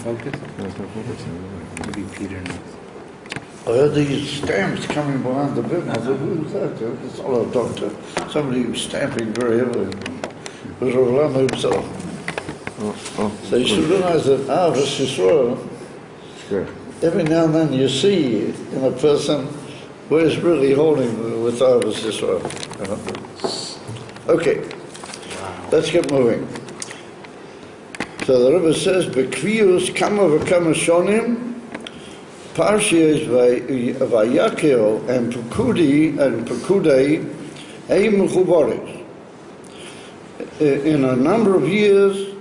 focus? Maybe Peter knows. I heard these stamps coming behind the bin. I thought, who's that? It's not a doctor. Somebody who's stamping very heavily. It was Rav Lama himself. So you should realize that Ahavas Yisrael, every now and then you see in a person who is really holding with Ahavas Yisrael. Okay, let's get moving. So the Rebbe says, "Bekvius kama v'kama shonim." Parshas VAYAKHEL and PIKUDEY ein mechubaros. In a number of years,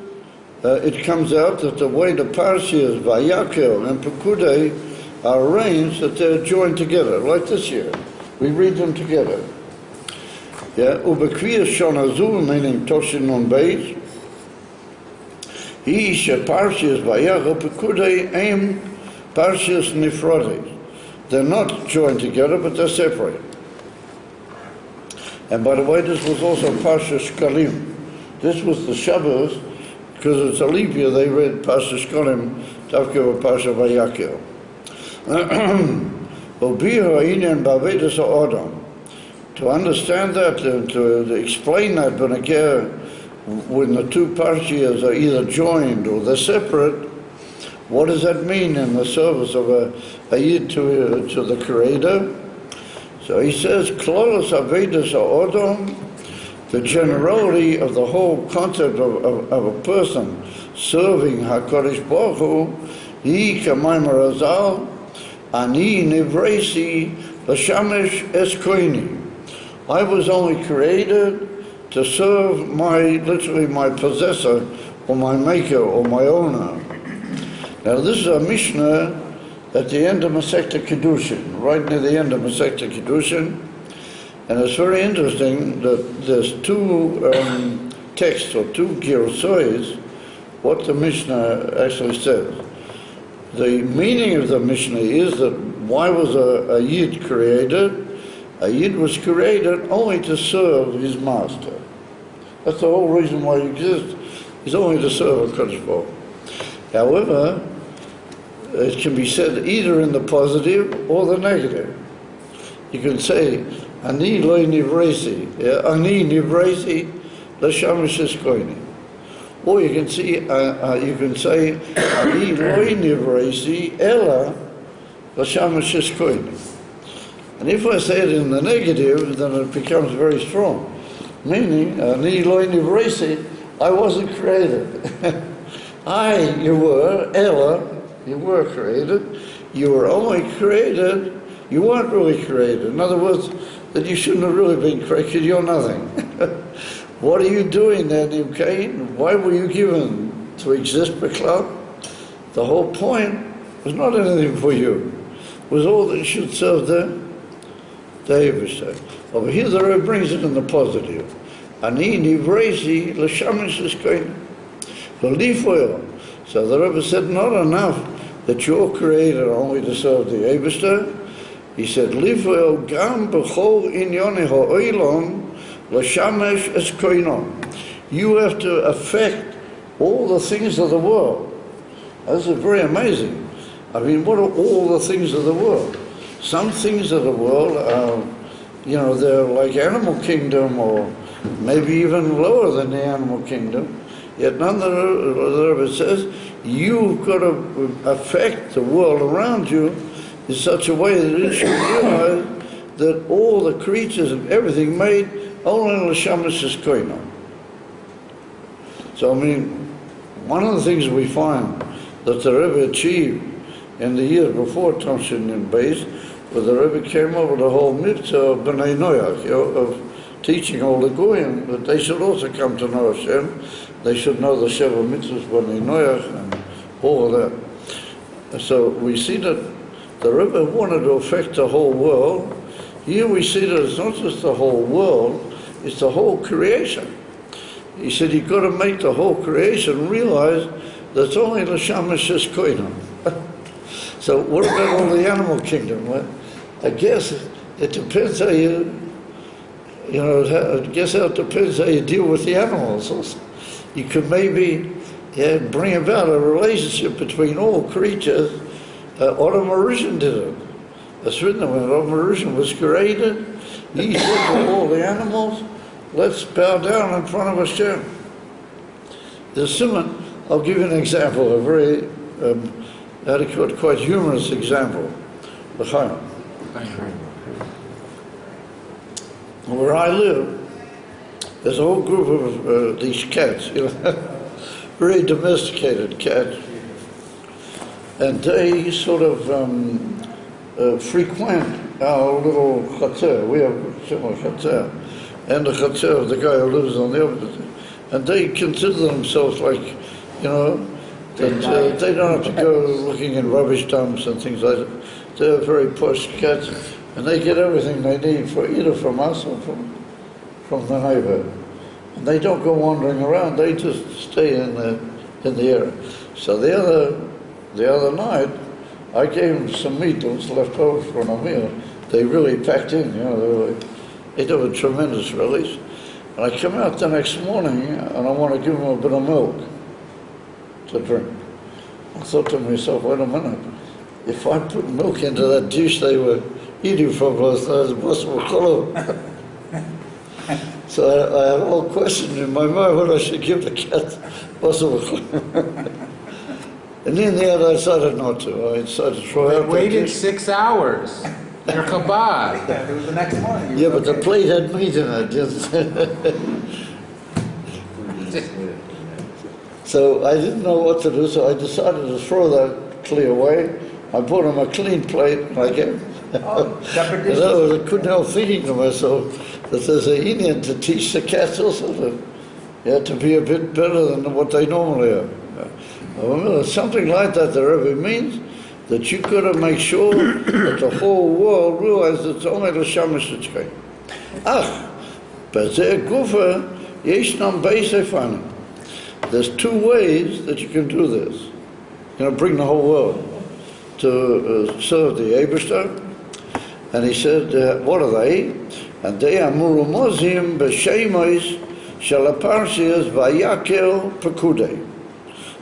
it comes out that the way the Parshas VAYAKHEL and PIKUDEY are arranged, that they're joined together, like this year. We read them together. Yeah, ubekvius shonazu, meaning Toshin Nun Beis. He Parshas VAYAKHEL PIKUDEY ein Parshas Nifrodes. They're not joined together, but they're separate. And by the way, this was also Parshas Shkalim. This was the Shabbos, because it's a leap year, they read Parshas Shkalim, Tavke of Parshas VAYAKHEL. To understand that, and to explain that, when the two Parshas are either joined or they're separate, what does that mean in the service of a Yid to the Creator? So he says, Klolos Avedis Ha'odom, the generality of the whole concept of a person serving HaKadosh Baruch Hu, Yi Kamayim Razal, Ani Nivresi L'Shamesh Es Koini. I was only created to serve literally my possessor, or my maker, or my owner. Now this is a Mishnah at the end of Masechta Kiddushin, right near the end of Masechta Kiddushin, and it's very interesting that there's two texts or two girsois, what the Mishnah actually says. The meaning of the Mishnah is that why was a Yid created? A Yid was created only to serve his master. That's the whole reason why he exists, is only to serve a Kadosh Baruch Hu. However, it can be said either in the positive or the negative. You can say, Ani lo nivresi, Ani nivresi l'shamesh es koini. Or you can say, Ani lo nivresi ela l'shamesh es koini. And if I say it in the negative, then it becomes very strong. Meaning, Ani lo nivresi, I wasn't created. You were, Ella, you were created. You were only created, you weren't really created. In other words, that you shouldn't have really been created, you're nothing. What are you doing there, Nimkain? Why were you given to exist, Beklal? The whole point was not anything for you. It was all that you should serve the Eivishter. Over here, the Rebbe brings it in the positive. Ani nivresi l'shamesh es koini. So the Rebbe said, not enough that you're created only to serve the Eivishter. He said, Lifoel gam b'chol inyonei ha'olam l'shamesh es koino. You have to affect all the things of the world. This is very amazing. I mean, what are all the things of the world? Some things of the world are, they're like animal kingdom, or maybe even lower than the animal kingdom. Yet none the Rebbe says, you've got to affect the world around you in such a way that you should realize that all the creatures and everything made only l'shamesh es koino. So, I mean, one of the things we find that the Rebbe achieved in the years before Toshin Nun Beis, where the Rebbe came over the whole mitzvah of B'nai Noach, of teaching all the Goyim that they should also come to know Hashem. They should know the Sheva Mitzvahs B'nai Noach and all of that. So we see that the Rebbe wanted to affect the whole world. Here we see that it's not just the whole world, it's the whole creation. He said you've got to make the whole creation realize that it's only l'shamesh es koino. So what about all the animal kingdom? Well, I guess it depends how I guess it depends how you deal with the animals also. You could maybe yeah, bring about a relationship between all creatures. Adam Rishon did it. That's written when Adam Rishon was created. He said to all the animals, let's bow down in front of Hashem. The Simon, I'll give you an example, a very adequate, quite humorous example. Where I live, there's a whole group of these cats, you know, very domesticated cats, and they sort of frequent our little chatzar. We have a chatzar, and the chatzar of the guy who lives on the opposite. And they consider themselves like, you know, that they don't have to go looking in rubbish dumps and things like that. They're very posh cats, and they get everything they need for either from us or from the neighbor. And they don't go wandering around; they just stay in the area. So the other night, I gave them some meat that was left over from a meal. They really packed in, you know. They did a tremendous release. And I come out the next morning and I want to give them a bit of milk to drink. I thought to myself, wait a minute, if I put milk into that dish they were eating from last night, it's possible color. So I had a whole question in my mind what I should give the cat possible color. And in the end I decided not to. I decided to throw out. Waited 6 hours. You're Chabad. It was the next morning. Yeah, but the plate had meat in it. Just so I didn't know what to do, so I decided to throw that clay away. I bought him a clean plate, and I gave him. In other words, I couldn't help thinking to myself that there's an Indian to teach the cats also to be a bit better than what they normally are. Well, something like that, the Rebbe means that you got to make sure that the whole world realizes it's only the Shamash that's going. B'zeh gufa yeshnam beisefanim. There's two ways that you can do this. You know, bring the whole world to serve the Eibishter. And he said, what are they? And they are murumozim b'shemois shel haparshiyos VAYAKHEL-PIKUDEY.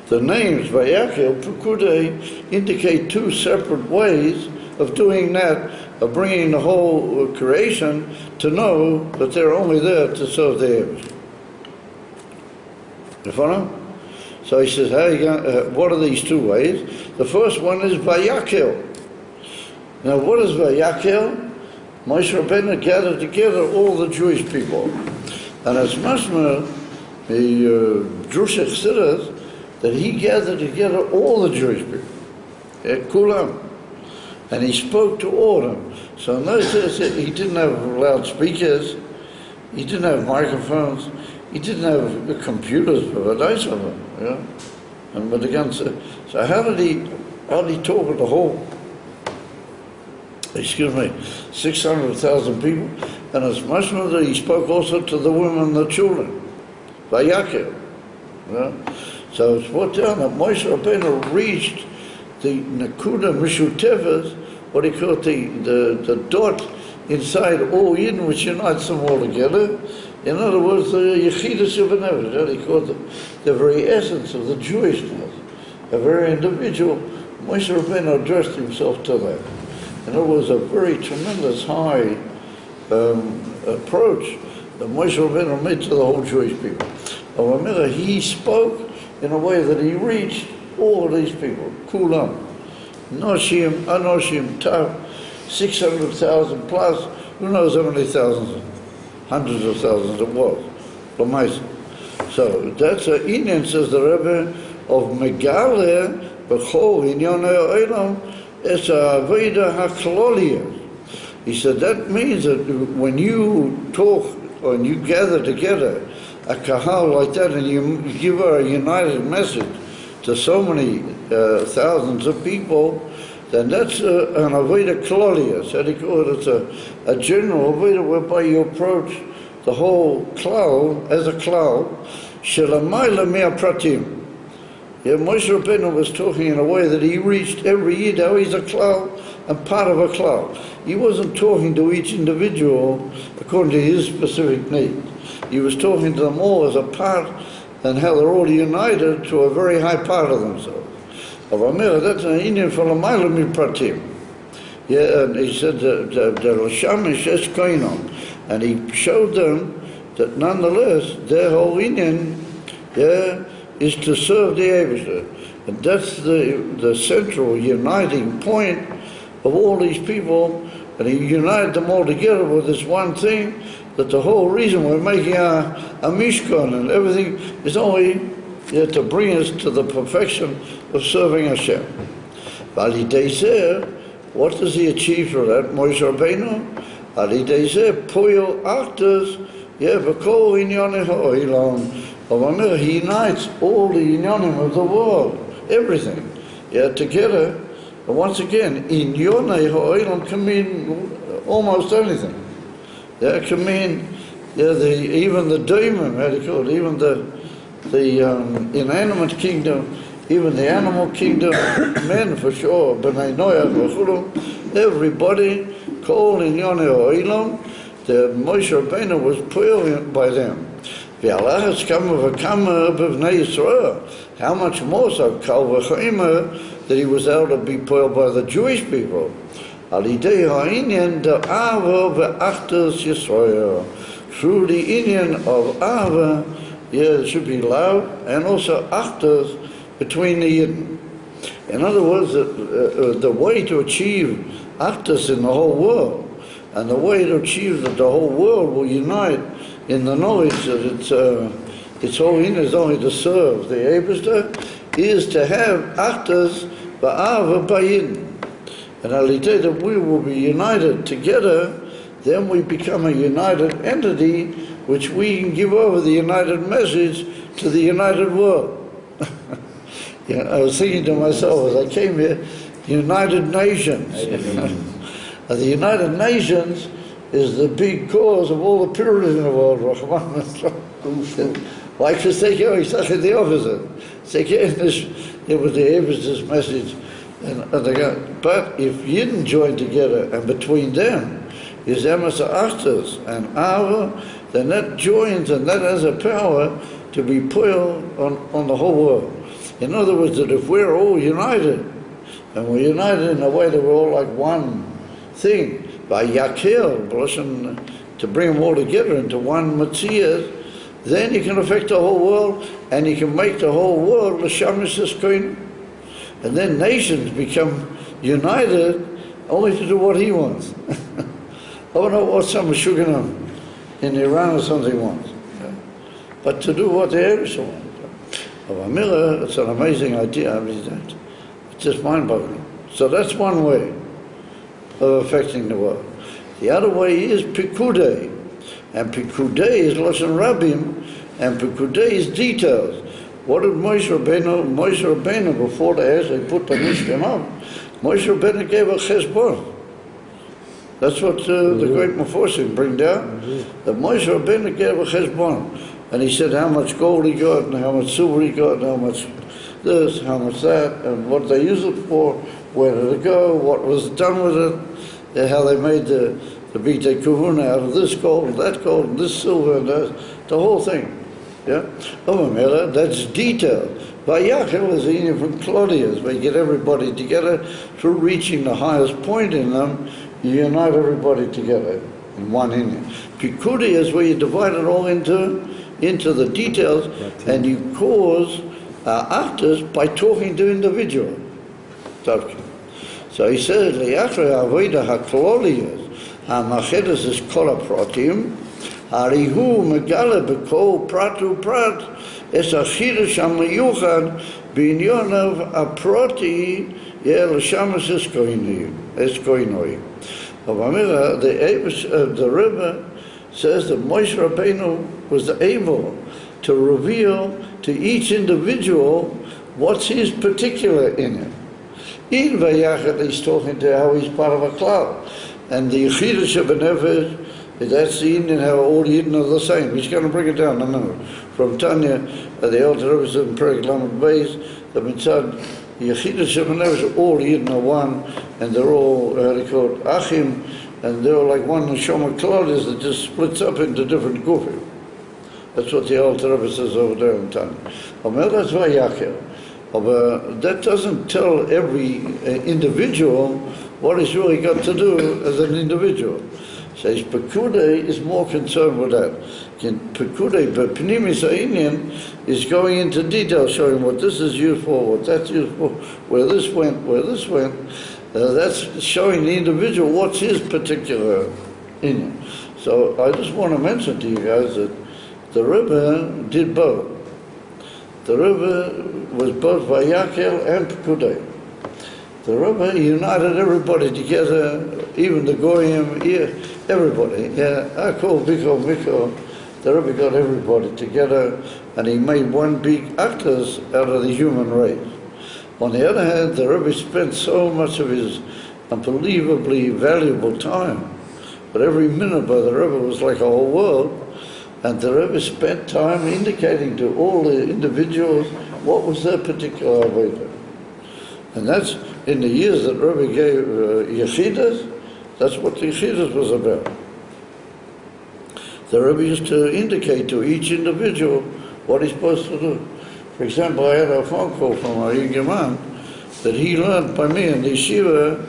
The names VAYAKHEL-PIKUDEY indicate two separate ways of doing that, of bringing the whole creation to know that they're only there to serve the Eibishter. You follow? So he says, what are these two ways? The first one is VAYAKHEL. Now what is VAYAKHEL? Moshe Rabbeinu gathered together all the Jewish people. And it's mashma, the Jewish Chassidus, that he gathered together all the Jewish people, Kulam, and he spoke to all of them. So in those days, he didn't have loudspeakers, he didn't have microphones, he didn't have computers for the days of them, you know. And but again, so how did he talk to the whole? 600,000 people, and it's much more that he spoke also to the women and the children, VAYAKHEL, you know. So it's put down that Moshe Rabbeinu reached the Nakuda Mishutevas, what he called the dot inside all Yidden, which unites them all together. In other words, the Yechidus Yovanevah, that he called the very essence of the Jewishness, a very individual. Moshe Rabbeinu addressed himself to that. And it was a very tremendous high approach that Moshe Rabbeinu made to the whole Jewish people. However, he spoke in a way that he reached all of these people, Kulam, Noshim, Anoshim, Tav, 600,000 plus, who knows how many thousands, hundreds of thousands it was, Lamaisa. So that's an Indian, says the Rebbe, of Megale, B'chol, Inyonei Olam, it's a Veda HaKloliya. He said that means that when you talk, or when you gather together, a kahal like that, and you give a united message to so many thousands of people, then that's an Aveda Kloliya. So they call it, it's a general Aveda whereby you approach the whole cloud as a cloud. Shelamayla mea pratim. Yeah, Moshe Rabbeinu was talking in a way that he reached every Yid, how he's a cloud and part of a cloud. He wasn't talking to each individual according to his specific needs. He was talking to them all as a part and how they're all united to a very high part of themselves. That's an Indian for Lamayla Pratim. Yeah, and he said and he showed them that nonetheless their whole Indian is to serve the Eibishter. And that's the central uniting point of all these people, and he united them all together with this one thing, that the whole reason we're making a Mishkan and everything is only to bring us to the perfection of serving Hashem. What does he achieve for that? Moshe Rabbeinu, he unites all the inyanim of the world, everything, together. And once again, inyonei ha'olam can mean almost anything. Can mean even the daemon, how do you call it? Even the inanimate kingdom, even the animal kingdom, men for sure, b'nai noach v'chulu, everybody, kol inyonei ha'olam, the Moshe Rabbeinu was put by them. How much more so, Kal v'chomer, that he was able to be put by the Jewish people. Through the Indian of Ava, it should be love, and also Achtos between the Yidden. In other words, the way to achieve Achtos in the whole world, and the way to achieve that the whole world will unite in the knowledge that its whole Indian is only to serve the Eibishter, is to have Achtos ba'ava ba'yidden. And I'll tell you that we will be united together, then we become a united entity, which we can give over the united message to the united world. I was thinking to myself as I came here, United Nations. The United Nations is the big cause of all the pyramids in the world. Why? Because they go exactly the opposite. It was the Eibishter's message. But if you didn't join together, and between them is Emes Achtos and Ava, then that joins and that has a power to be put on the whole world. In other words, that if we're all united, and we're united in a way that we're all like one thing, VAYAKHEL, to bring them all together into one Matziyah, then you can affect the whole world, and you can make the whole world l'shamish eskoin. And then nations become united only to do what he wants. I don't know what some Shuganam in Iran or something wants, but to do what the Eibishter wants. It's an amazing idea. It's just mind-boggling. So that's one way of affecting the world. The other way is Pikudey. And Pikudey is Lashon Rabim, and Pikudey is details. What did Moshe Rabbeinu, before they put the Mishkan up, Moshe Rabbeinu gave a chesbon. That's what the great Meforshim bring down. That Moshe Rabbeinu gave a chesbon. And he said how much gold he got, and how much silver he got, and how much this, how much that, and what they used it for, where did it go, what was done with it, and how they made the B'tei Kahuna out of this gold, and this silver, and that, the whole thing. Yeah? That's detail. Vayakhel is Indian from Claudius, where you get everybody together through reaching the highest point in them, you unite everybody together in one Indian. Pikudey is where you divide it all into the details, and you cause actors by talking to individuals. So he says, Liachre Avodah HaKloliyos, HaMachedes is Kol HaPratim, Harihu Megala B'Kol Prat U'Prat, Es HaChidush HaMiyuchad B'Inyonav HaPrati L'Shamas Eskoinoi. The Rebbe says that Moshe Rabbeinu was able to reveal to each individual what's his particular in him. In Vayakhel, he's talking to how he's part of a cloud. And the Yechidah Shebenefesh, that's the Indian, how all Yidden are the same. He's going to bring it down in a minute. From Tanya, the Alter Rebbe said in Perek Lamed Beis, the Mitzad, Yechidah Shebenefesh, all Yidden are one, and they're all, how they call it, Achim, and they're like one Neshama Claudius that just splits up into different gufim. That's what the Alter Rebbe says over there in Tanya. That's Vayakhel. But that doesn't tell every individual what he's really got to do as an individual. Says Pikudei is more concerned with that. Pikudei, but Pnimis Ha'inyan is going into detail, showing what this is used for, what that's used for, where this went, where this went. That's showing the individual what's his particular inyan. So I just want to mention to you guys that the Rebbe did both. The Rebbe was both Vayakhel and Pikudei. The Rebbe united everybody together, even the Goyim, everybody. Yeah, Akol, Biko, Miko. The Rebbe got everybody together, and he made one big actors out of the human race. On the other hand, the Rebbe spent so much of his unbelievably valuable time, but every minute by the Rebbe was like a whole world, and the Rebbe spent time indicating to all the individuals what was their particular avodah. And that's in the years that Rebbe gave Yechidas, that's what the Yechidas was about. The Rebbe used to indicate to each individual what he's supposed to do. For example, I had a phone call from a young man that he learned by me in the yeshiva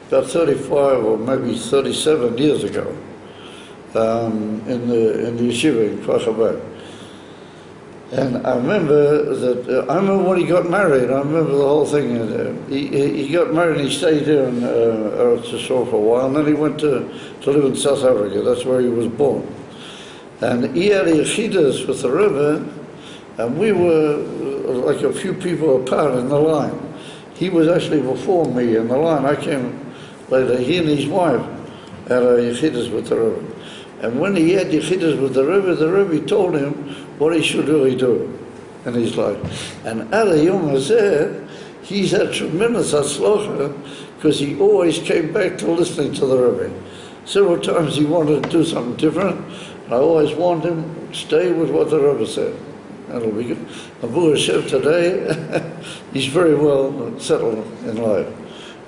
about 35 or maybe 37 years ago in the yeshiva in Kfar Chabad. And I remember that, I remember when he got married, I remember the whole thing. He got married and he stayed here in Eretz Yisrael for a while, and then he went to live in South Africa. That's where he was born. And he had Yechidas with the Rebbe, and we were like a few people apart in the line. He was actually before me in the line. I came later. He and his wife had Yechidas with the Rebbe. And when he had Yechidas with the Rebbe told him what he should really do in his life. And at a Yom Hazeh, he's had tremendous hatzlacha because he always came back to listening to the Rebbe. Several times he wanted to do something different. I always warned him, stay with what the Rebbe said. That'll be good. Abu Hashem today, he's very well settled in life.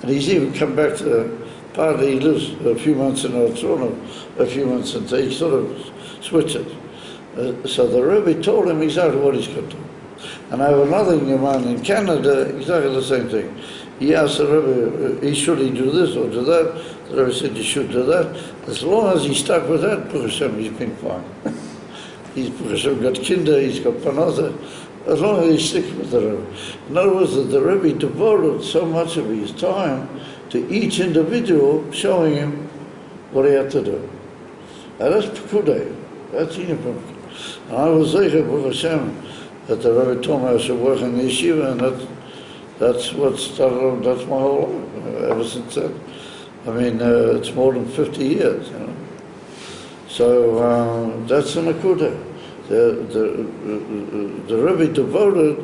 And he's even come back to partly he lives a few months in Arizona, a few months in, he sort of switches. So the Rebbe told him exactly what he's got to do. And I have another young man in Canada, exactly the same thing. He asked the Rebbe, should he do this or do that? The Rebbe said, you should do that. As long as he stuck with that, Baruch Hashem, he's been fine. He's Baruch Hashem got kinder, he's got panasa. As long as he sticks with the Rebbe. In other words, the Rebbe devoted so much of his time to each individual, showing him what he had to do. And that's Pikudei. That's Inyan. And I was there, Baruch Hashem, that the Rebbe told me I should work in the yeshiva, and that's what started, that's my whole life, ever since then. I mean, it's more than 50 years, you know. So that's an Akudei. The Rebbe devoted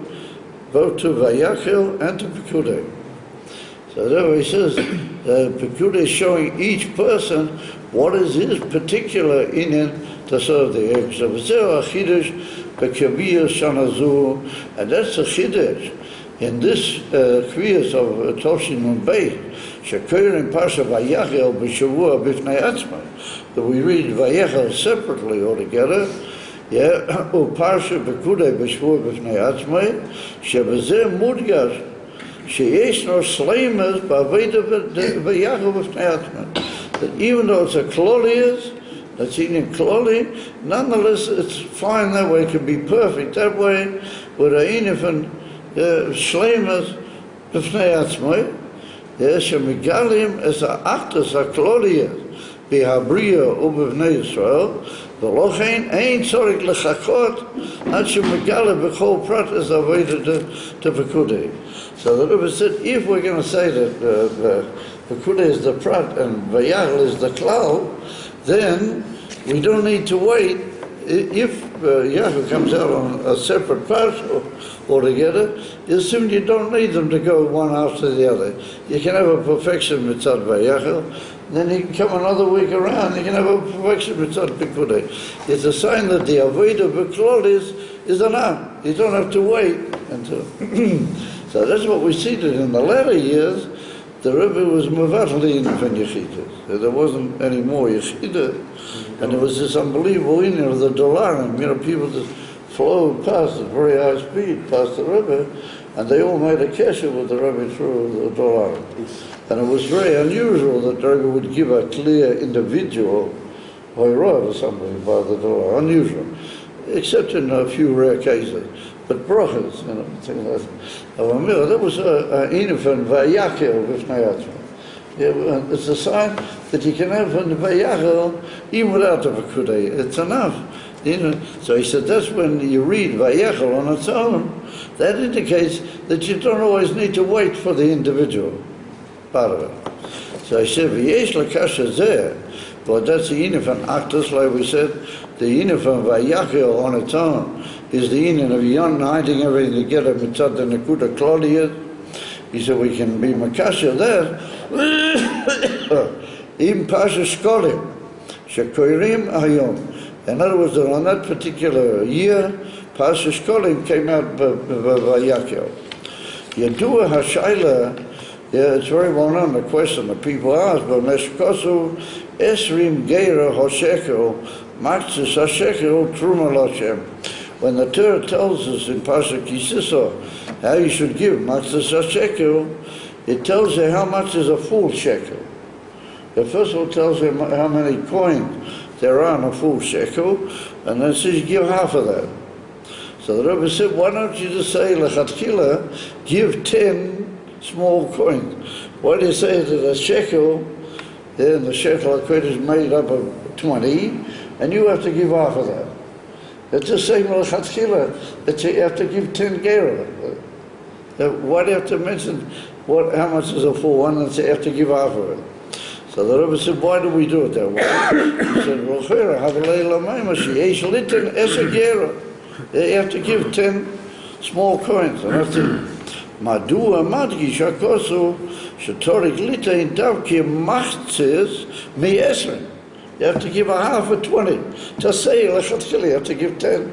both to Vayakhel and to Pikudei. So there he says, Pikudei is showing each person what is his particular inyan to serve the Eibush. So v'zeh ha'chidush b'kaviyah shanazu, and that's the chidush in this kriyas of Toshin and Beit, shekoyer in Parsha Vayakhel b'shavua b'fnei atzmai, that we read Vayakhel separately altogether. Yeah, Parsha Pikudei b'shavua b'fnei atzmai, shebezeh mudgash שיש no sleimas b'avodah Vayakhel b'fnei atzmai. That even though it's a klolius, that's in kloli, nonetheless it's fine that way. It can be perfect that way. With a inifan sleimas b'fnei atzmai, shemigalim es ha'achtas ha'klolius b'habriya u'b'vnei Yisrael. V'lochein ein tzorich lechakot ad shemigala b'chol prat es avodah to Pikudei. So the Rebbe said, if we're going to say that Pikudei is the prat and Vayakhel is the klal, then we don't need to wait. If Yaakov comes out on a separate parcel altogether, you assume you don't need them to go one after the other. You can have a perfection mitzad Vayakhel, then you can come another week around, you can have a perfection mitzad Pikudei. It's a sign that the avodah b'klal is enough. You don't have to wait until... So that's what we see that in the latter years, the Rebbe was mevatel the inyan from Yechida. There wasn't any more Yechida, and there was this unbelievable inyan of the dolarim. People just flowed past at very high speed, past the Rebbe, and they all made a kesher with the Rebbe through the dolarim. And it was very unusual that the Rebbe would give a clear individual hoirah or something by the dollar. Unusual, except in a few rare cases. But brachas, things like that. That was an inyan vayakhel b'fnei atzmo. It's a sign that you can have an vayakhel even without the pikudei. It's enough. So he said that's when you read vayakhel on its own, that indicates that you don't always need to wait for the individual part of it. So I said, v'yesh l'kasha zeh, but that's the inyan from actus, like we said, the inyan from vayakhel on its own is the inyan of uniting everything together mitzad the nekuda kloliyat. He said we can be makasha there. Im pasha shkolim, shekoirim hayom. In other words, on that particular year, pasha shkolim came out vayakhel. Yadua hashayla. Yeah, it's very well known, the question that people ask, but Meshkosu Esrim Geira Hoshekel Maxis Hashekel Truma Loshem. When the Torah tells us in Pasuk Yisiso how you should give Maxis Hashekel, it tells you how much is a full shekel. It first of all tells you how many coins there are in a full shekel, and then it says you give half of that. So the Rebbe said, why don't you just say, Lechatchila, give 10 small coins. Why do you say that a shekel, then the shekel is made up of 20, and you have to give half of that? It's the same l'chatchila, that you have to give 10 gera. Why do you have to mention how much is a full one and say you have to give half of it? So the Rebbe said, why do we do it that way? He said, you have to give 10 small coins, and that's it. Madua madgish hakosu shetorik litein davki machtzis mi-esrin. You have to give a half of 20. Just say lechatchila, you have to give 10.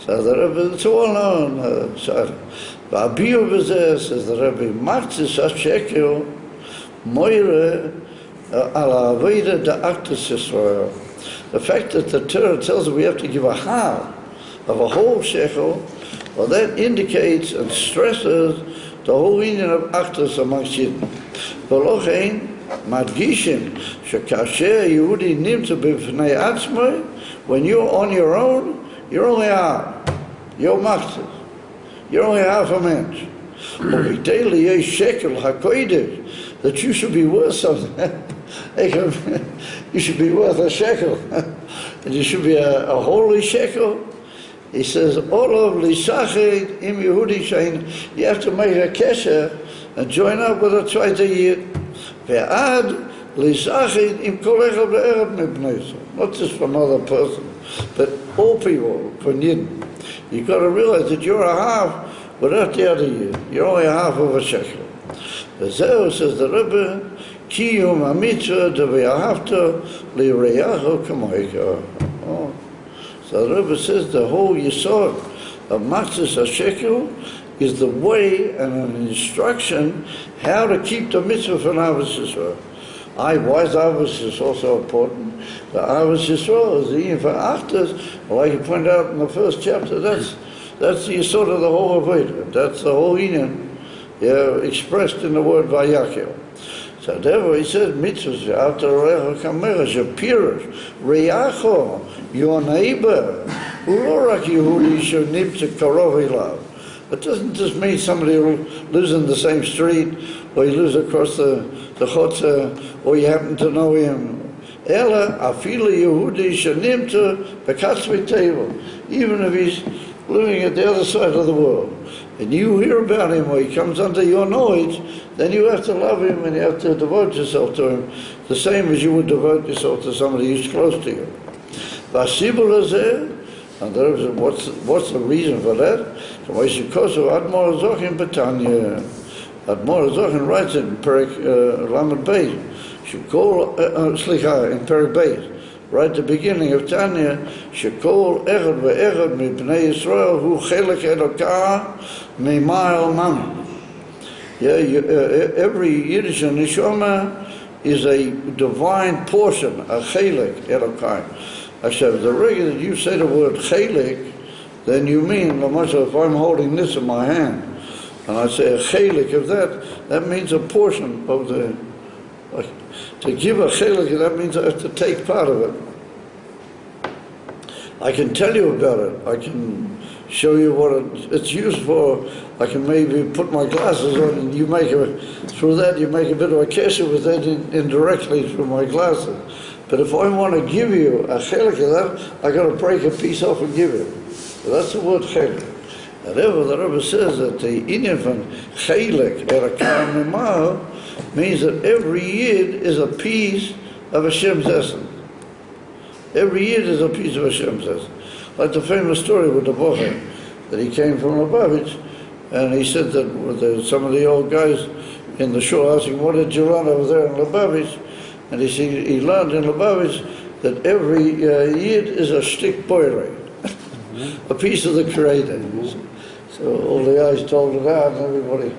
So the Rebbe, it's all known. V'abiyu b'zeh, says the Rebbe, machtzis hashekel moire ala aveda da'aktus Yisrael. The fact that the Torah tells us we have to give a half of a whole shekel, well, that indicates and stresses the whole union of actus amongst Yidden. V'lochein madgishim shekasher Yehudi nimtza b'fnei atzmai. When you're on your own, you're only half. You're machzis. You're only half a mensch. U'v'tei yesh shekel hakodesh, that you should be worth something. You should be worth a shekel, and you should be a holy shekel. He says, Olav lisached im Yehudi shein, you have to make a kesher and join up with a zweite yid. Ve'ad lisached im kol echad ve'erad mibnei Yisrael. Not just from another person, but all people, from Yidden. You've got to realize that you're a half without the other yid. You're only a half of a shekel. V'zeu, says the Rebbe, Kiyum ha-mitzvah de've'ahavta li'reyacho kamoika. So the Rebbe says the whole yesod of Maxis HaShekel is the way and an instruction how to keep the mitzvah from Avos Yisrael. Why is Avos Yisrael also important? The Avos Yisrael is the Yin for Achtas, like you pointed out in the first chapter, that's the yesod of the whole Aveda. That's the whole Yin expressed in the word Vayakhel. So therefore he says, mitzvahs, after Recha Kamecha, Shapirush, Reyacho, your neighbor, Ulorak Yehudi Shonimtza Karov Elav. It doesn't just mean somebody who lives in the same street, or he lives across the chotzer, or you happen to know him. Ela Afila Yehudi Shonimtza Bekatzvi Table. Even if he's living at the other side of the world, and you hear about him, or he comes under your knowledge, then you have to love him and you have to devote yourself to him, the same as you would devote yourself to somebody who's close to you. And what's the reason for that? Admor Zochin writes in Perek Lamed Beis, in Perek Beis, right at the beginning of Tanya, Shekol Echad ve'Echad mibnei Yisrael hu chelek Elokah mima'el mami. Yeah, every Yiddish neshama is a divine portion, a chelik, Elokai. I said, the regular that you say the word chelik, then you mean, if I'm holding this in my hand, and I say a chelik of that means a portion of the, like, to give a chelik, that means I have to take part of it. I can tell you about it. I can show you what it's used for. I can maybe put my glasses on, and you make through that you make a bit of a kesher with that indirectly through my glasses. But if I want to give you a chelik of that, I got to break a piece off and give it. So that's the word chelik. However, the Rebbe says that the inyan from chelik erakar mimah means that every yid is a piece of Hashem's essence. Every yid is a piece of Hashem's essence. Like the famous story with the bocher, that he came from Lubavitch, and he said that some of the old guys in the shul asked him, what did you learn over there in Lubavitch? And he said he learned in Lubavitch that every yid is a shtik boire, a piece of the Creator. So all the guys told it out, and everybody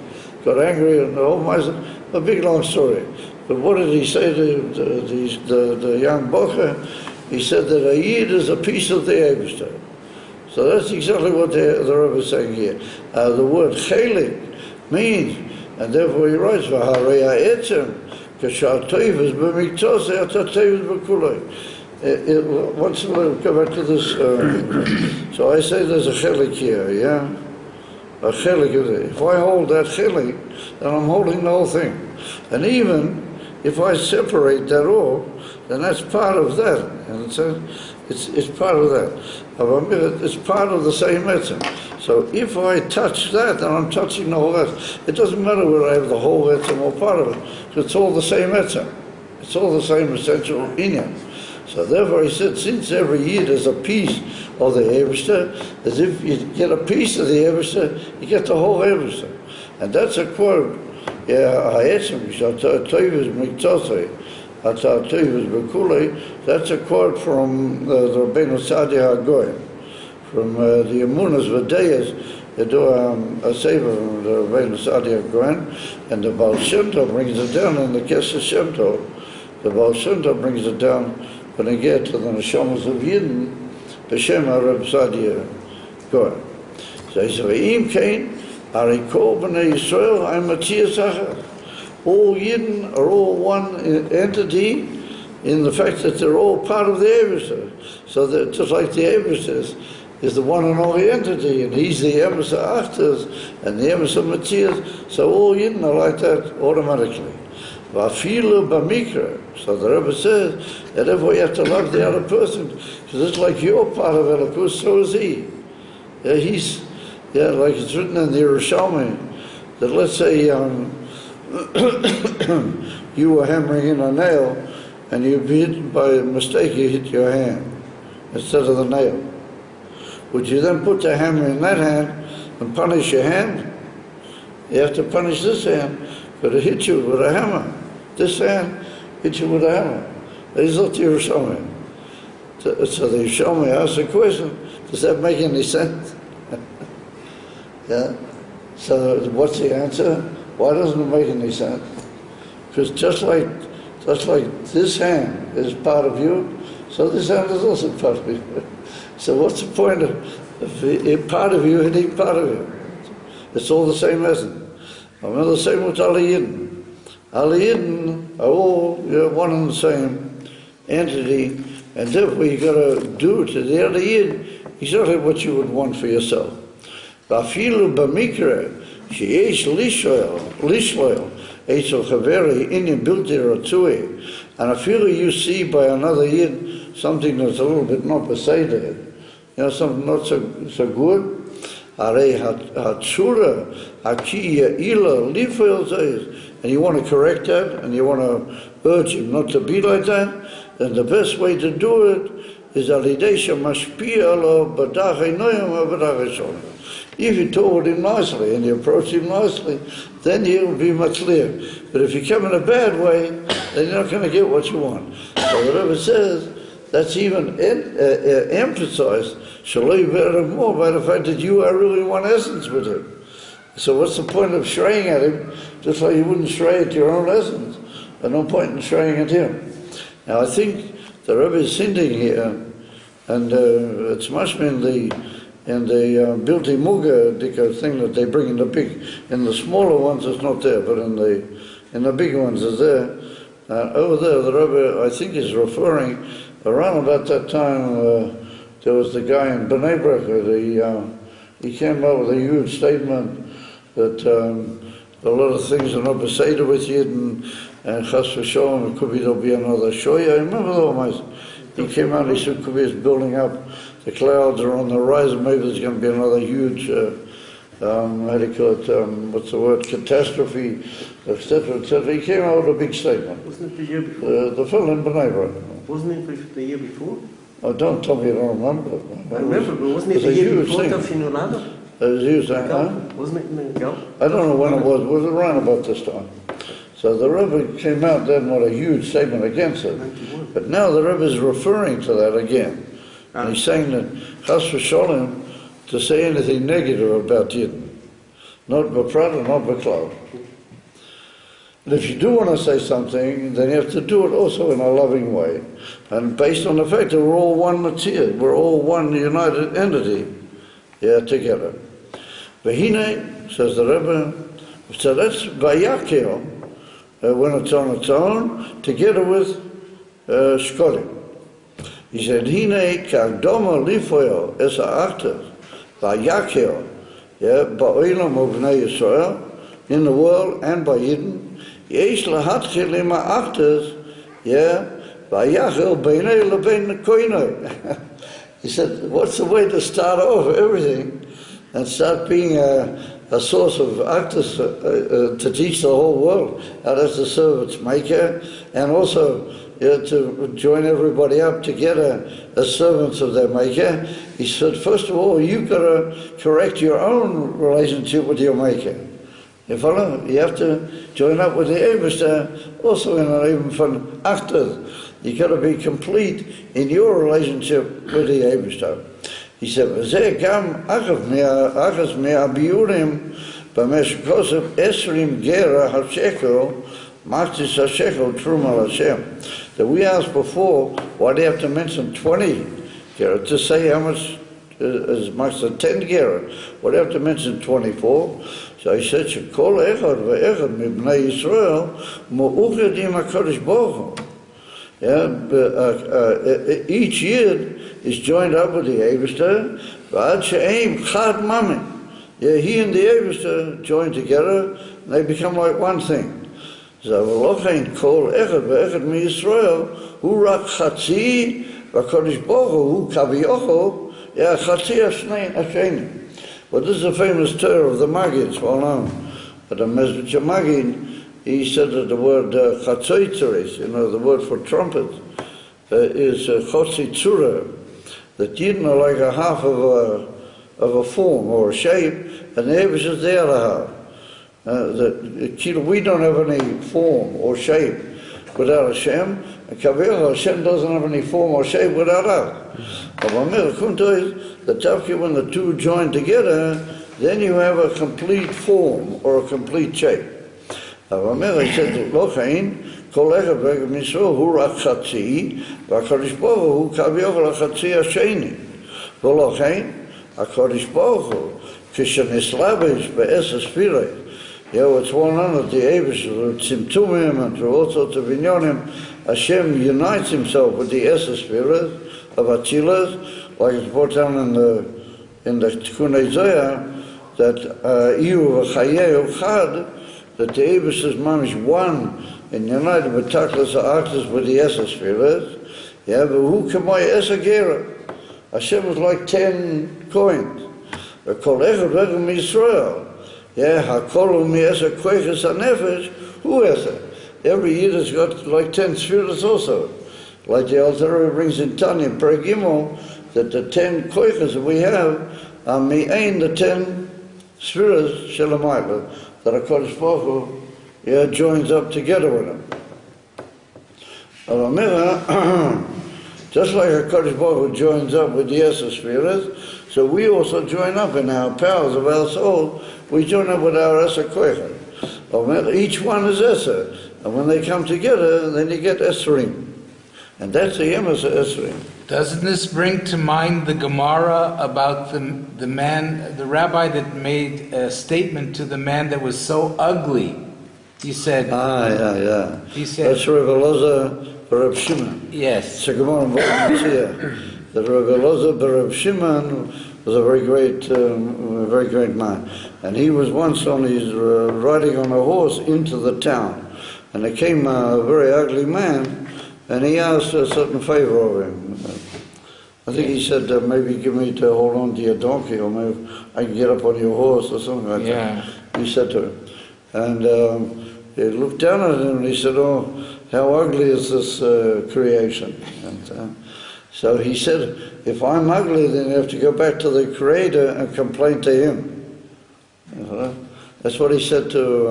got angry, and a big long story. But what did he say to the young bocher? He said that a yid is a piece of the Eibishter. So that's exactly what the Rebbe is saying here. The word chelik means, and therefore he writes, v'harei ha'etzem, k'shar toivus b'miktos ha'ata toivus b'kulei. Once we'll go back to this. So I say there's a chelik here, yeah? A chelik of it. If I hold that chelik, then I'm holding the whole thing. And even if I separate that off, then that's part of that. And it's part of that. It's part of the same etzem. So if I touch that, then I'm touching the whole etzem. It doesn't matter whether I have the whole etzem or part of it. It's all the same etzem. It's all the same essential inyan. So therefore he said, since every yid is a piece of the Eibishter, as if you get a piece of the Eibishter, you get the whole Eibishter. And that's a quote. That's a quote from the Rabbeinu Sadia HaGoyen, from the Emunas V'Deyas. They do a sefer from the Rabbeinu Sadia HaGoyen, and the Baal Shem Tov brings it down in the Kesher Shem Tov. The Baal Shem Tov brings it down when they get to the Neshamas of Yidden, B'Shem HaReb Sadia HaGoyen. So he said, V'im Kain, Arikol B'nei Yisrael, I'm Matthias Achar. All Yidden are all one entity in the fact that they're all part of the Eibishter. So that just like the Eibishter is the one and only entity, and he's the Emes HaAchtas and the Emes HaMatthias, so all Yidden are like that automatically. V'afilu b'mikra. So the Rebbe says that therefore you have to love the other person, because it's like you're part of Elokus, so is he. Like it's written in the Yerushalmi, that let's say you were hammering in a nail, and you hit, by mistake, you hit your hand instead of the nail. Would you then put the hammer in that hand and punish your hand? You have to punish this hand, but it hit you with a hammer. This hand hit you with a hammer. He's not the Yerushalmi. So the Yerushalmi asked the question, does that make any sense? Yeah? So what's the answer? Why doesn't it make any sense? Because just like this hand is part of you, so this hand is also part of you. So what's the point of part of you hitting part of you? It's all the same essence. I'm not the same with Alle Yidden. Alle Yidden are all one and the same entity, and therefore you got to do to the other Yid exactly what you would want for yourself. Vafilu b'mikra sheyesh lishloel etzol chaveri inyan bilti ratzui, and afilu you see by another Yid something that's a little bit not beseder, something not so good. Arei hatzura haki ya'ila lifel zayis, and you want to correct that, and you want to urge him not to be like that, then the best way to do it is alidei shemashpia alo b'dach einoyim v'b'dach esholem. If you told him nicely and you approach him nicely, then you'll be much clearer. But if you come in a bad way, then you're not going to get what you want. So whatever says, that's even emphasized, shaloi better more by the fact that you are really one essence with him. So what's the point of shraying at him, just like you wouldn't shray at your own lessons? There's no point in shraying at him. Now I think the Rebbe is hinting here, and it's much in the Bilti Muga thing that they bring in in the smaller ones it's not there, but in the big ones it's there. Over there the Rebbe I think is referring, around about that time there was the guy in Bnei Brakah, he came up with a huge statement that a lot of things are not beseder with Yidden, and Chas v'Sholom, it could be there'll be another Shoya. I remember those. He came out and he said, could be it's building up, the clouds are on the horizon, maybe there's going to be another huge, how do you call it, what's the word, catastrophe, etc., etc. He came out with a big statement. Wasn't it the year before? The fellow in Bnei Brakah. Wasn't it the year before? Oh, don't tell me you don't remember. I remember, but wasn't it the year before Tafinulado? It was huge, huh? Wasn't it in the Gulf? I don't know when it was around about this time. So the Rebbe came out then with a huge statement against it. 91. But now the Rebbe is referring to that again. And he's saying that Chas v'Sholom, to say anything negative about Yidden, not b'prat, not b'klal. And if you do want to say something, then you have to do it also in a loving way. And based on the fact that we're all one material, we're all one united entity, together. V'hine, says the Rebbe, so that's Vayakhel, when it's on its own, together with Shkolim. He said, Hine k'agdoma lifoyo es ha'achtas, Vayakhel, ba'olam uvnei Yisrael, in the world and by Yidden, yesh lahatchil im ha'achtas, Vayakhel beinei lebein koinoi. He said, what's the way to start off everything and start being a source of actors to teach the whole world how to serve its maker, and also to join everybody up together as servants of their maker? He said, first of all, you've got to correct your own relationship with your maker. You follow? You have to join up with the Eibishter, also in an even from actors. You've got to be complete in your relationship with the Eibishter. He said, "V'zeh gam achas me'abiurim b'meshech kosef esrim gera hashekel machtis hashekel truma Hashem." That we asked before, why do you have to mention 20 gera to say how much as much as 10 gera? Why do you have to mention 24? So he said, "Shekol echad ve'echad mibnei Yisrael mu'uched im HaKadosh Baruch Hu." Each Yid is joined up with the Eibishter, V'ad she'eim chad mami. He and the Eibishter join together, and they become like one thing. So v'lochein kol echad ve'echad miYisrael hu rak chatzi v'Kadosh Baruch Hu kaviyocho chatzi hasheni. Well, this is a famous Torah of the Maggid, it's well known. But the Mezritch Maggid, he said that the word chatzoitzeres, the word for trumpet, is chotzitzura, that Yidden are like a half of a form or a shape, and the Eibush is the other half. We don't have any form or shape without Hashem, and Kaviyah, Hashem doesn't have any form or shape without us. But the Tavki, when the two join together, then you have a complete form or a complete shape. He said, "Lochein kol echad ve'echad miYisrael hu rak chatzi, v'HaKadosh Baruch Hu kaviyochel hachatzi hasheni. V'lochein HaKadosh Baruch Hu kishenishlabish be'es ha'sfirei." It's well known that the Eibush, through Tzimtzumim and through all sorts of inyonim, Hashem unites himself with the es ha'sfiras of Atzilas, like it's brought down in the Tikkun Zohar, that Iyu v'chayeu chad, that the Eibush's mamish one and united with Taklas ha'aktas with the es ha'sfiras. But who kamay es ha'gera? Hashem is like 10 coins. V'kol echad ve'echad miYisrael. Hakol mi'es ha'koiches ha'nefesh hu esa. Every Yid has got like 10 spheres also. Like the Alter Rebbe brings in Tanya, Pergimo, that the 10 koiches that we have are mi'ain the 10 spheres shelamayla, that HaKadosh Baruch Hu joins up together with him. Just like HaKadosh Baruch Hu joins up with the es ha'sfiras, So we also join up in our powers of our soul. We join up with our Esa Koycha. Each one is Esa. And when they come together, then you get Esrim. And that's the Yemas of Esrim. Doesn't this bring to mind the Gemara about the rabbi that made a statement to the man that was so ugly? He said... yeah. He said... That's Rabbi Elazar Barab Shimon. Yes. It's a Gemara in Volunteer. That Rabbi Elazar Barab Shimon was a very great man. And he was once riding on a horse into the town. And there came a very ugly man, and he asked a certain favor of him. I think he said, maybe give me to hold on to your donkey, or maybe I can get up on your horse, or something like that. He said to him. And he looked down at him, and he said, oh, how ugly is this creation? And so he said, if I'm ugly, then you have to go back to the Creator and complain to Him. That's what he said to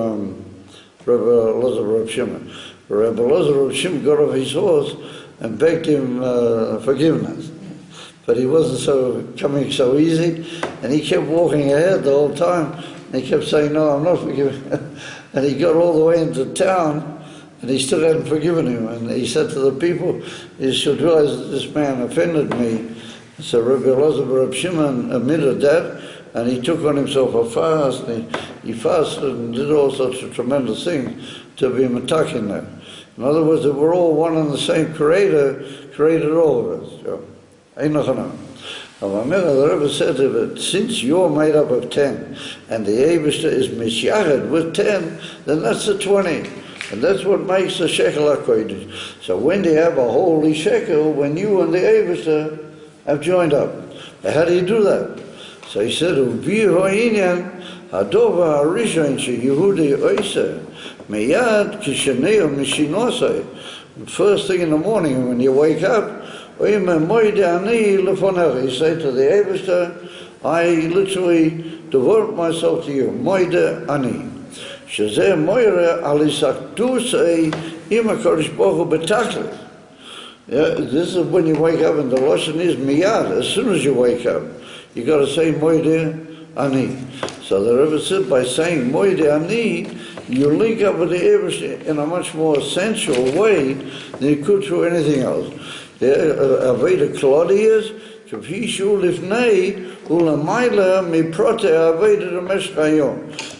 Rabbi Elazar Reb Shimon. Rabbi Elazar Reb Shimon got off his horse and begged him forgiveness. But he wasn't coming so easy, and he kept walking ahead the whole time, and he kept saying, no, I'm not forgiving. And he got all the way into town, and he still hadn't forgiven him. And he said to the people, you should realize that this man offended me. So Rabbi Elazar Reb Shimon admitted that, and he took on himself a fast, and he fasted and did all sorts of tremendous things to be matakin there. In other words, that we're all one and the same Creator, created all of us. The Rebbe said that since you're made up of 10, and the Eibishter is mishyared with 10, then that's the 20. And that's what makes the shekel HaKodesh. So when do you have a holy shekel? When you and the Eibishter have joined up. But how do you do that? So he said, Hadova Harishon Yehudi Oiseh Meyad Kisheneo Mishinosei. First thing in the morning when you wake up, you say to the Eibishter, I literally devote myself to you. Moide Ani. Shazeh Moire Alisaktusei Ima Kodesh Baruch Hu B'Tachlis. This is when you wake up, and the Lashon is miyad. As soon as you wake up, you got to say Moide Ani. So the Rebbe said, by saying Moide Ani, you link up with the Eibishter in a much more essential way than you could through anything else. Aveda Claudius, Kafishu Lifnei, Ulamayla Miprote Aveda Meshchayom.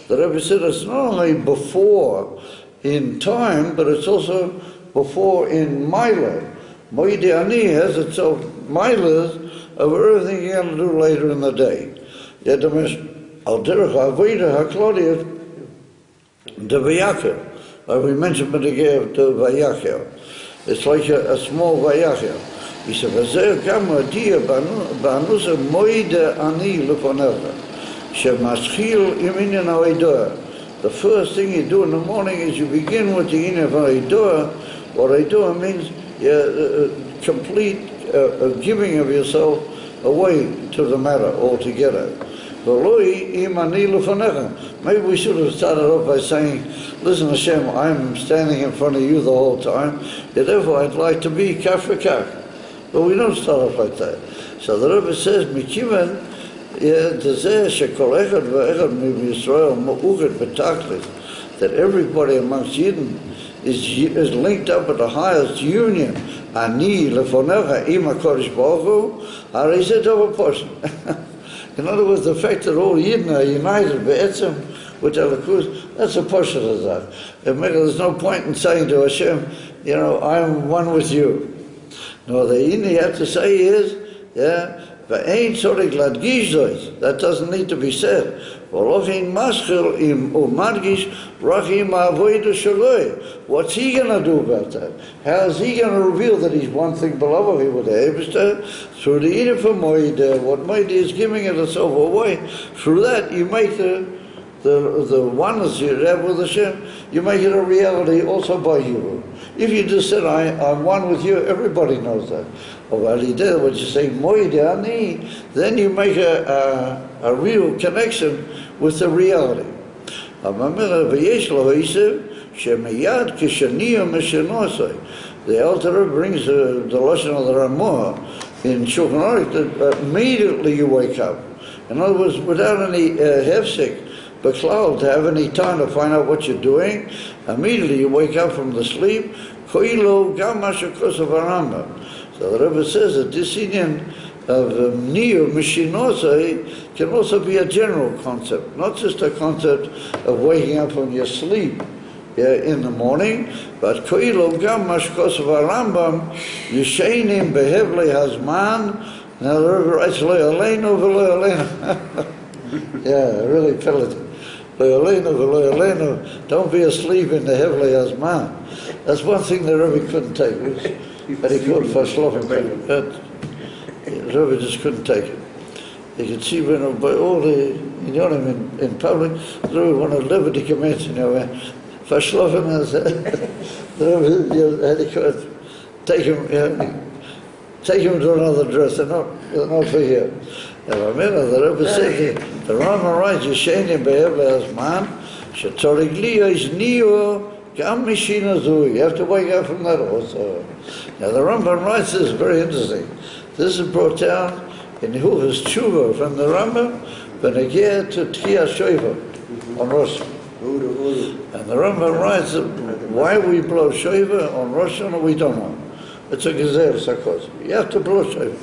The Rebbe said it's not only before in time, but it's also before in Mila. Moide Ani has itself milas of everything you're going to do later in the day. Yet the Al Derech Aveda HaKlodius, the VAYAKHEL, like we mentioned in the VAYAKHEL. It's like a small VAYAKHEL. He said, "V'zeh gam adia ba'anusa moide ani lefonecha, shemaschil iminyan ha'edah." The first thing you do in the morning is you begin with the inyan of ha'edah. What ha'edah means, complete giving of yourself away to the matter altogether. Maybe we should have started off by saying, listen Hashem, I'm standing in front of you the whole time, therefore I'd like to be kaf v'kaf. But we don't start off like that. So the Rebbe says, Mikivan, that everybody amongst Yidden is linked up with the highest union. Ani lefonecha ima kodesh baruch hu, harizeh tov portion. In other words, the fact that all Yidden are united with Elikus, that's a portion of that. There's no point in saying to Hashem, I'm one with you. No, the Yidden you have to say is, that doesn't need to be said. What's he going to do about that? How is he going to reveal that he's one thing below him with the Eibishter? Through the Eden for Moide, what Moide is giving it itself away. Through that, you make the oneness you have with Hashem, you make it a reality also by you. If you just said, I'm one with you, everybody knows that. What you say, Moide Ani, then you make a real connection with the reality. The Alter Rebbe brings the Lashon of the Ramah, in Shulchan Aruch that immediately you wake up. In other words, without any hefsek, Beklal, to have any time to find out what you're doing, immediately you wake up from the sleep. Koilo gam mashakos of Arambam. So the Rebbe says that this Indian of Niyur Mishinosai can also be a general concept, not just a concept of waking up from your sleep in the morning, but Koilo gam mashakos of Arambam Yishainim behevle hazman. Now the Rebbe writes Lo Aleinu v'Lo Aleinu. Yeah, I really felt it. Lo Aleinu v'Lo Aleinu. Don't be asleep in the Hevle Hazman. That's one thing the Rebbe couldn't take. But he called for Shlofen. But the Rebbe just couldn't take it. You could see when by all the, you know, in public, the Rebbe wanted liberty comments, you know, for Shlofen, the Rebbe had to take him, take him to another dress, they're not for here. And I remember the Rebbe said, the Rambam writes, Yishainim behevle hazman, shetorig liyo is niyo, gam mishina zui. You have to wake up from that also. Now the Rambam writes this, very interesting. This is brought down in Hilchos Tshuva from the Rambam, Benegeh to Tchiyas Shofar on Rosh. And the Rambam writes that why we blow Shofar on Rosh Hashanah, we don't know. It's a gezer sakos. You have to blow Shofar.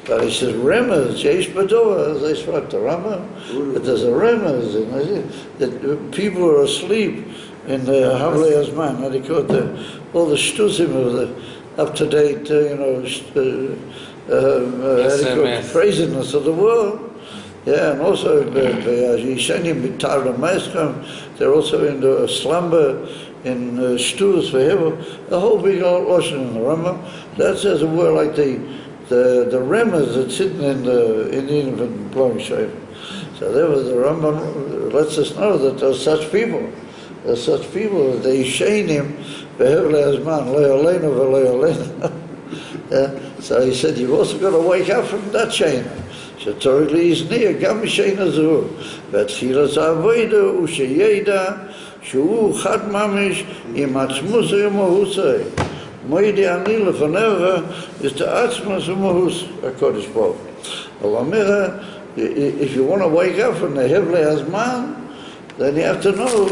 But he says, remez, yesh bador, as they spoke to Rambam, but there's a remez, that people are asleep in the Havlei Hazman, how they call it, all the shtusim of the up-to-date, craziness of the world. Yeah, and also, they're also in the slumber, in shtus for heaven, the whole big old ocean in the Rambam. That says a word like the remez that's hidden in the Indian blowing shofar. So there was the Rambam lets us know that there's such people. There's such people that they shame him behevle hazman lo yaleinu v'lo yaleinu. So he said you've also got to wake up from that shame. שתוריד להזניע גם משעין הזו, והתחילת העבודה הוא שידע שהוא חד ממש עם עצמוס ומהוסי. מוידי אני לפניך is the עצמוס ומהוס הקודש ברוך הוא. אומר, if you want to wake up from the Hevle Hazman, then you have to know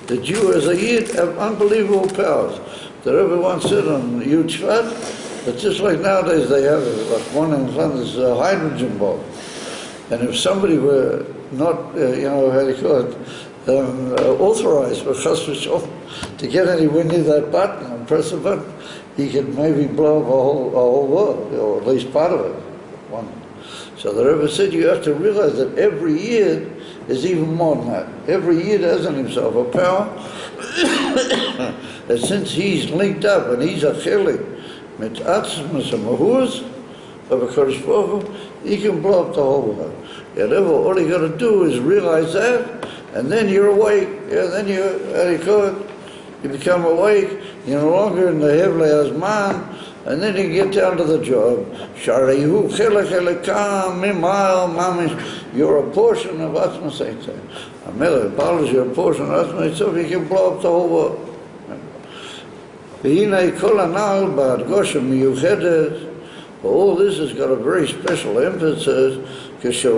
that you as a Yid have unbelievable powers. The Rebbe once said on Yud Shvat, that just like nowadays they have, like one in front, there's a hydrogen bomb. And if somebody were not, how do you call it, authorized for Chas v'Shalom to get anywhere near that button and press a button, he could maybe blow up a whole world, or at least part of it. So the Rebbe said you have to realize that every Yid is even more than that. Every Yid has in himself a power that since he's linked up and he's a chelik mit atzmus and mahuz of a Kodesh Baruch Hu, he can blow up the whole world. All you got to do is realize that, and then you're awake. Then you become awake. You're no longer in the Hevle Hazman, and then you get down to the job. You're a portion of Atzmas Eitzah. You're a portion of Atzmas Eitzah, you can blow up the whole world. All this has got a very special emphasis. This is a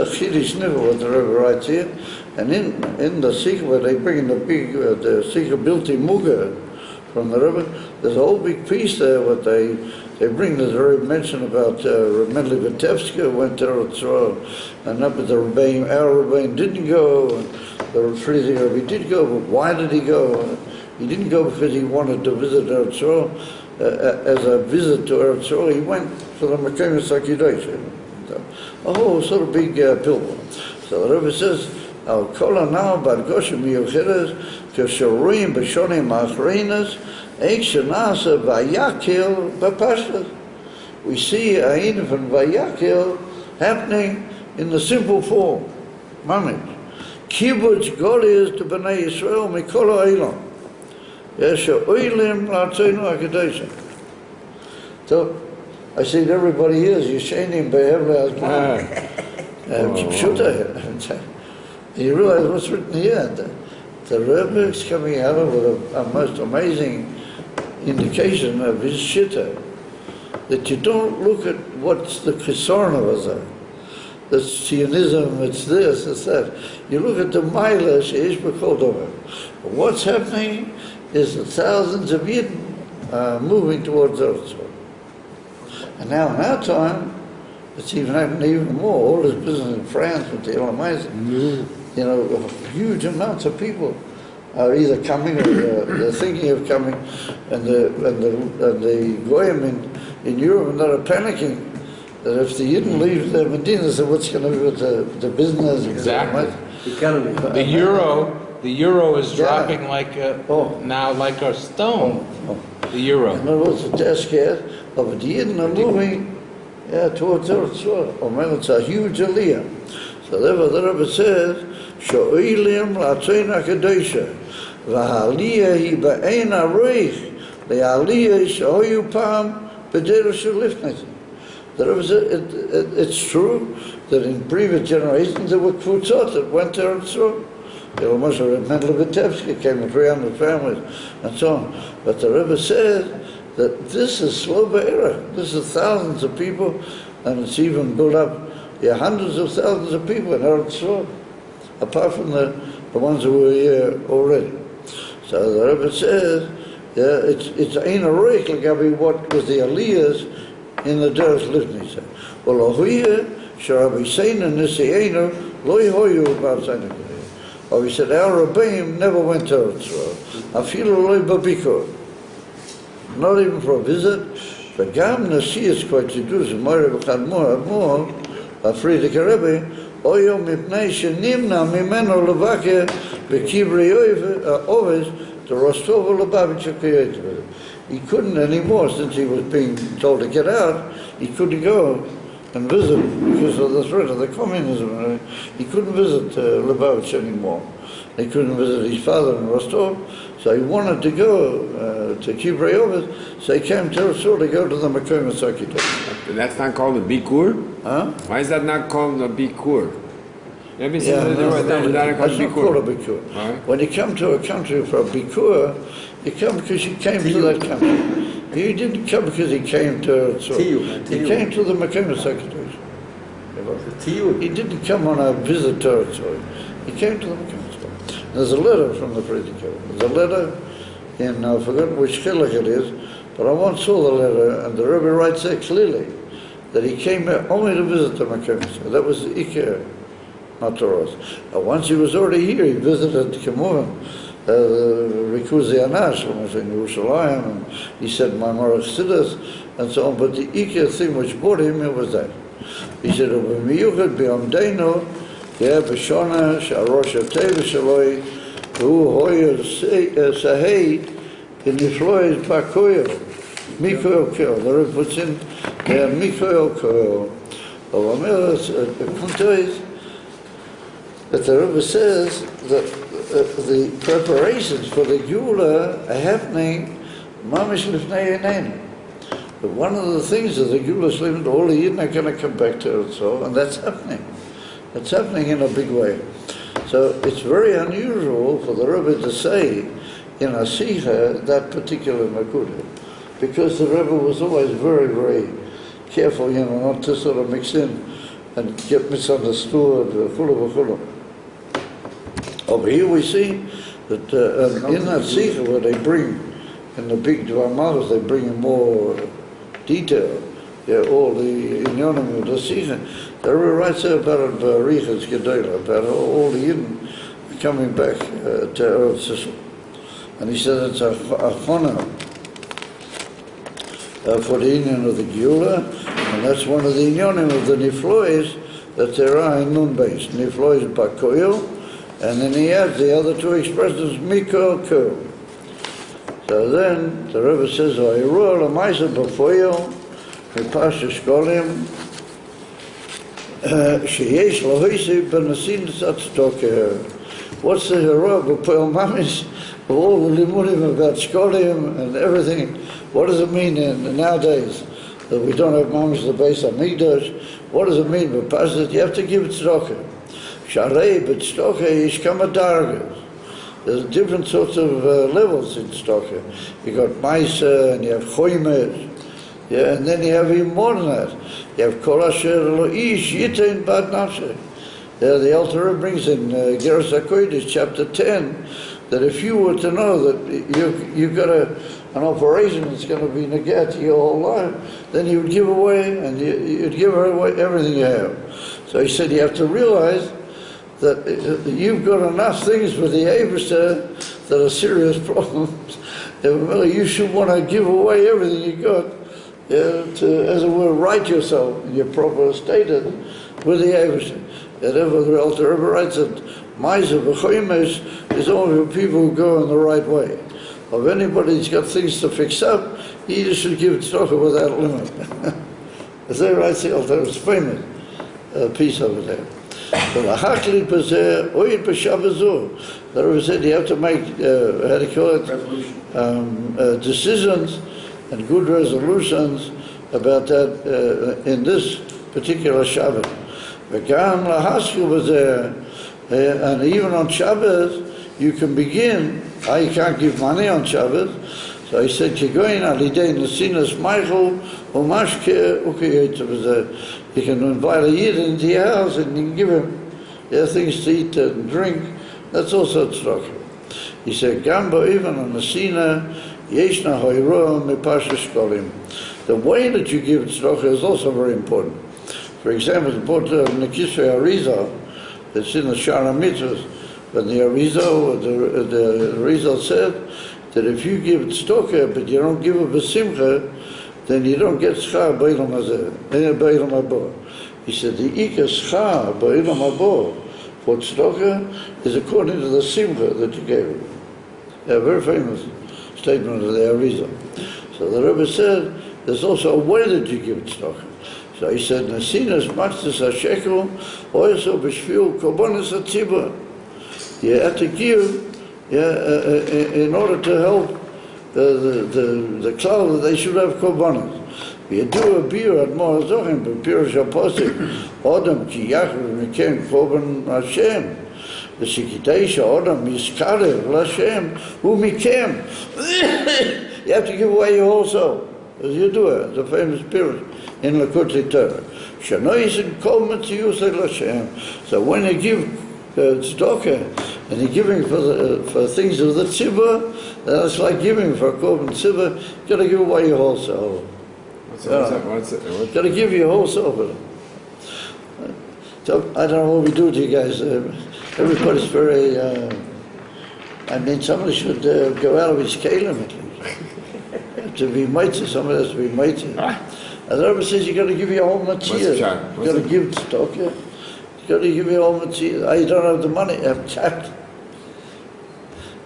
Chiddush Nivel, what the Rebbe writes here. And in the Sikha, where they bring in the big, the Sikha Bilti Muga from the Rebbe, there's a whole big piece there, what they bring, there's a Rebbe mention about Medli Vitebska went to Eretz, and up at the Rebbein, our Rebbein didn't go, and the Friedrich Rebbe did go, but why did he go? He didn't go because he wanted to visit Eretz as a visit to Eretz, he went for the Mekem Sakidosh, a whole sort of big pilgrim. So the Rebbe says, Al kol hanal bargosha miyucheres keshorim b'shonim achreinas eik shenasa vayakhel b'pashtas. We see Ayin from Vayakhel happening in the simple form, mamish. Kibbutz golias to Bnei Yisrael mikol ha'olam. So I say to everybody here, Yishainim behevle hazman. You realize what's written here. The Rebbe is coming out with a most amazing indication of his shitta. that you don't look at what's the chisorn of it. That's Zionism, it's this, it's that. You look at the Maila Sheish B'Kol. What's happening is that thousands of Yidden are moving towards Eretz. And now in our time, it's even happening even more. All this business in France with the Elamizim, you know, huge amounts of people are either coming or they're thinking of coming, and the Goyim in Europe are panicking that if the Yidden leave the Medina, so what's going to be with the business? Exactly. The economy. The euro is dropping like now like a stone. The euro. In other words, they're scared of the Yidden are moving towards Eretz. Or it's a huge aliyah. So therefore the Rebbe says, Sho'ilim la'atzein ha'kedosha, v'ha'aliyah hi ba'ein ha'roich, le'aliyah shehoyu pam b'derech shel lifnei. The Rebbe said, it's true that in previous generations there were kvutzot that went to Eretz. The Moshe Mendel Vitebsky came with 300 families and so on. But the Rebbe said that this is slow era. This is thousands of people, and it's even built up hundreds of thousands of people in Eretz Yisrael, apart from the ones who were here already. So the Rebbe says, it's ein aroik legabi what was the aliyahs in the Derech Livni. Well, over Sharabi Seina Nisienu Loi Hoyu about Seina. Or he said, our Rabbeim never went to Eretz Yisrael. Afilu Loi Babiko. Not even for a visit. But Gam Nasias quite to do some more more Friedrich Rebbe Oyo Mipnei Shenimna Mimeno Levake Bekibri Oves to Rostov Lubavitch created. He couldn't anymore since he was being told to get out. He couldn't go and visit because of the threat of the communism. He couldn't visit Lubavitch anymore. He couldn't visit his father in Rostov, so he wanted to go to Kivrei Ovis, so he came to Rostov to go to the Makom Sakito. That's not called a bikur? Huh? Why is that not called a bikur? Let me see. That's not called a bikur. bikur. Right. When you come to a country for a bikur, you come because you came to that country. He didn't come because he came to Rostov. He came to the Makom Sakito. He didn't come on a visit territory. He came to the Makom. There's a letter from the Friedrich. There's a letter in, I've forgotten which chilek it is, but I once saw the letter, and the Rebbe writes there clearly that he came here only to visit the Makom. So that was the Ikea Mataros. Once he was already here, he visited Kemurim, Rikuzi Anash, when I was in Yerushalayim, and he said, my Marach Siddas, and so on, but the Ikea thing which brought him, it was that. He said, Miyuchad B'Yomdeinu, בשונה שהראש הטבע שלו הוא הויר סהי ונפלויד פקויו מיקויו קויו. The Rebbe puts in מיקויו קויו. הוא אומר, that the Rebbe says that the preparations for the Geula are happening mamish lifnei einenu. But one of the things is the Geula is living, all the Yidden are going to come back to Eretz, and that's happening. It's happening in a big way. So it's very unusual for the Rebbe to say in a Sikha that particular Nakuda, because the Rebbe was always very, very careful, not to sort of mix in and get misunderstood, full. Over here we see that in that Sikha where they bring, in the big DVAR, they bring in more detail, all the inyonim of the Sikha. The Rebbe writes there about Barichas Gedolah, about all the Yidden coming back to Eretz Yisrael. And he says it's a chona for the Inyan of the Geula, and that's one of the Inyanim of the Niflois that there are in Nun base. Niflois Bakoyo, and then he adds the other two expressions, Miko Ko. So then the Rebbe says, Oiru Lamaisa Bafoyo, Mipasha Shkolim, שיש להויסי בנסין צטוקה. What's the hero of Mamish, of all the limudim about Shkolim and everything? What does it mean nowadays that we don't have Mamish the base of Migdash? What does it mean? But you have to give it tzedakah. Sharei, but tzedakah is kamadargas. There's different sorts of levels in tzedakah. You got Maisa and you have Choymes. Yeah, and then you have even more than that. You have Kol Asher Lo Ish Yitain Bad Nafshe. The Alter Rebbe brings in Geras HaKodesh, chapter 10, that if you were to know that you've got an operation that's going to be negat your whole life, then you would give away, and you'd give away everything you have. So he said you have to realize that you've got enough things with the Eibusher that are serious problems. You should want to give away everything you got to, as it were, right yourself in your proper status with the Eibusher. Whatever the Alter Rebbe writes that Ma'aser v'choimesh is only for people who go in the right way. If anybody's got things to fix up, he just should give tzedakah without limit. As they write the Alter Rebbe's famous piece over there. But ha'chlit b'zeh oid b'shabazu. The Rebbe said you have to make, how do you call it, decisions and good resolutions about that in this particular Shabbat. וגם להשכיל בזה, and even on Shabbos, you can begin, you can't give money on Shabbos, so he said, כגוין על ידי נשינס מייכל ומשקה וכיוצא בזה. You can invite a Yid into your house and you can give him things to eat and drink. That's also tzedakah. He said, גם באבן הנשינה ישנה הוירו מפרשת שקלים. The way that you give tzedakah is also very important. For example, the book of Nekisvei Arizal, it's in the Shara Mitzvahs, but the Arizal, the Arizal said that if you give tzedakah but you don't give it b'simcha, then you don't get schar b'olam hazeh, b'olam haba. He said the ikar schar b'olam haba for tzedakah is according to the simcha that you gave him. A very famous statement of the Arizal. So the Rebbe said there's also a way that you give tzedakah. So he said, Nasinas Maxis HaShekel, also B'shvil Korbanos HaTzibur. You have to give in order to help the cloud that they should have Korbanos. You do a beer at Moazochim, but beer Shaposik, Odom Ki Yachav Mikem Korban Hashem. The Shikitesha Odom Yiskarev L'Hashem, Hu Mikem. You have to give away your whole soul, as you do it, the famous Pirish in Lakutei Torah. Shanoisin kol metzius Hashem. So when you give tzedakah and you're giving for things of the tzibur, then it's like giving for a korban tzibur. You got to give away your whole soul. What's it? You got to give your whole soul for them. So I don't know what we do to you guys. Everybody's very. I mean, somebody should go out of his kalim at least. To be mitzvah, somebody has to be mitzvah. And the Rebbe says you got to give your whole matziyah. You got to give tzedakah. You got to give your whole matziyah. You don't have the money. You have chat.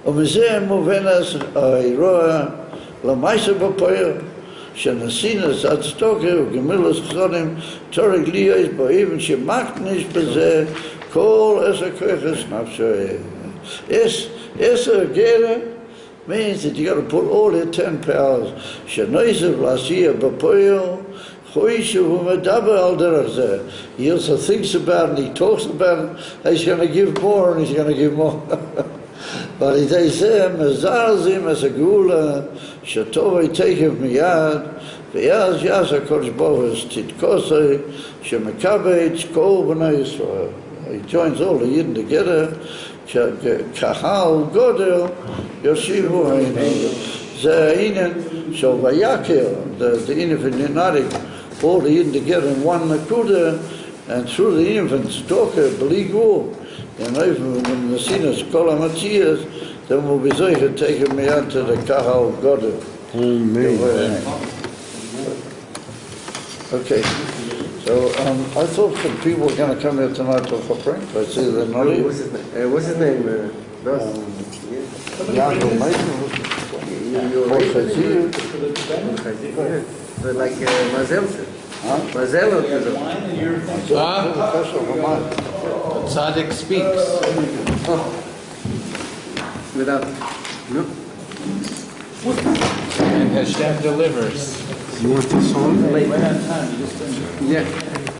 ומזה מובנת האירוע למעשה בפועל שנסינס הצדקה וגמילוס חסונים תורג להיות בו אבן שמקניש בזה כל עשר כוחס נפשו. עשר גרה means that you got to put all your 10 powers. Shenoisev l'asiyah b'poyel choishu v'medaber al derech zeh. He also thinks about it, he talks about it, he's going to give more and he's going to give more. But he says, mezarzim as a geula, shetovei tekev miyad, v'yaz yaz HaKadosh Baruch Hu titkosei, shemekabetz kol b'nai Yisrael. He joins all the Yidden together, kahal godel, Yoshivu Hainu. Ze Hainen, so VAYAKHEL, the infant uniting all the Yidden together in one Nakuda, and through the infants, Doka, Beligu, and even when the sinners call him Matthias, then we'll be Zeicha taking me out to the Kahal Godel. Amen. Okay. So I thought some people were going to come here tonight to Chopring. I see they're not here. What's his name? Yaakov Meister. Like Mazel said. Mazel or Tzaddik speaks. Without, no? And Hashem delivers. You want the song? Yeah.